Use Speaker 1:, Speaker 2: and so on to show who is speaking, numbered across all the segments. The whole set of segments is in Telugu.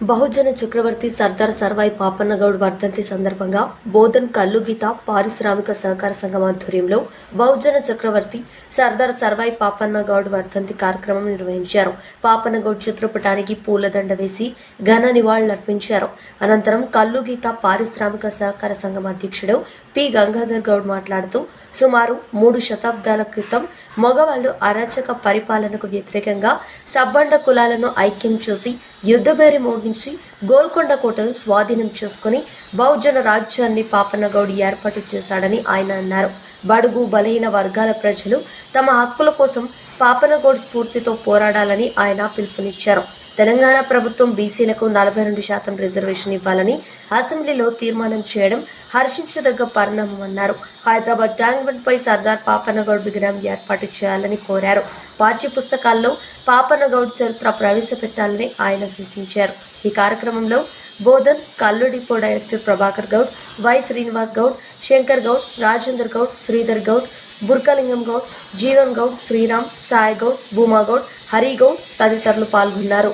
Speaker 1: బహుజన చక్రవర్తి సర్దార్ సర్వాయి పాపన్నగౌడ్ వర్ధంతి సందర్భంగా బోధన్ కల్లుగీత పారిశ్రామిక సహకార సంఘం ఆధ్వర్యంలో బహుజన చక్రవర్తి సర్దార్ సర్వాయి పాపన్నగౌడ్ వర్ధంతి కార్యక్రమం నిర్వహించారు. పాపన్నగౌడ్ చిత్రపటానికి పూలదండ వేసి ఘన నివాళులర్పించారు. అనంతరం కల్లుగీత పారిశ్రామిక సహకార సంఘం అధ్యక్షుడు పి గంగాధర్ గౌడ్ మాట్లాడుతూ సుమారు 3 శతాబ్దాల క్రితం మగవాళ్లు అరాచక పరిపాలనకు వ్యతిరేకంగా సబ్బండ కులాలను ఐక్యం చేసి యుద్ధబేరి మోగించి గోల్కొండ కోటను స్వాధీనం చేసుకుని బహుజన రాజ్యాన్ని పాపన్నగౌడ్ ఏర్పాటు చేశాడని ఆయన అన్నారు. బడుగు బలహీన వర్గాల ప్రజలు తమ హక్కుల కోసం పాపన్నగౌడ్ స్ఫూర్తితో పోరాడాలని ఆయన పిలుపునిచ్చారు. తెలంగాణ ప్రభుత్వం బీసీలకు 42% రిజర్వేషన్ ఇవ్వాలని అసెంబ్లీలో తీర్మానం చేయడం హర్షించదగ్గ పరిణామమన్నారు. హైదరాబాద్ ట్యాంక్ బండ్ పై సర్దార్ పాపన్నగౌడ్ విగ్రహం ఏర్పాటు చేయాలని కోరారు. పాఠ్య పుస్తకాల్లో పాపన్నగౌడ్ చరిత్ర ప్రవేశపెట్టాలని ఆయన సూచించారు. ఈ కార్యక్రమంలో బోధన్ కల్లు depot director Prabhakar Goud, Y Srinivas Goud, Shankar Goud, Rajender Goud, Sridhar Goud, Burkalingam Goud, Jeevan Goud, Sriram, Sai Goud, Bhuma Goud, Hari Goud తదితరులు పాల్గొన్నారు.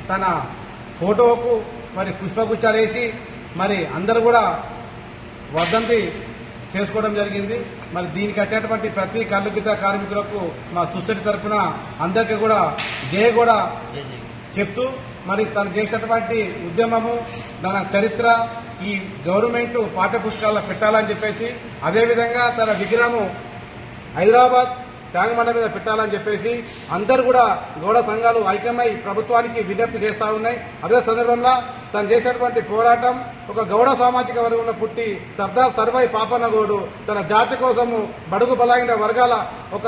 Speaker 2: తన ఫోటోకు మరి పుష్పగుచ్చాలేసి మరి అందరూ కూడా వర్ధంతి చేసుకోవడం జరిగింది. మరి దీనికి వచ్చేటువంటి ప్రతి కల్లుగీత కార్మికులకు మా సొసైటీ తరఫున అందరికీ కూడా జయ కూడా చెప్తూ మరి తను చేసినటువంటి ఉద్యమము తన చరిత్ర ఈ గవర్నమెంట్ పాఠ్య పుస్తకాల్లో పెట్టాలని చెప్పేసి, అదేవిధంగా తన విగ్రహము హైదరాబాద్ ట్యాంక్ బండ మీద పెట్టాలని చెప్పేసి అందరూ కూడా గౌడ సంఘాలు ఐక్యమై ప్రభుత్వానికి విజ్ఞప్తి చేస్తూ ఉన్నాయి. అదే సందర్భంలో తను చేసినటువంటి పోరాటం ఒక గౌడ సామాజిక వర్గంలో పుట్టి సర్దార్ సర్వాయి పాపన్నగౌడ్ తన జాతి కోసము బడుగు బలహీన వర్గాల ఒక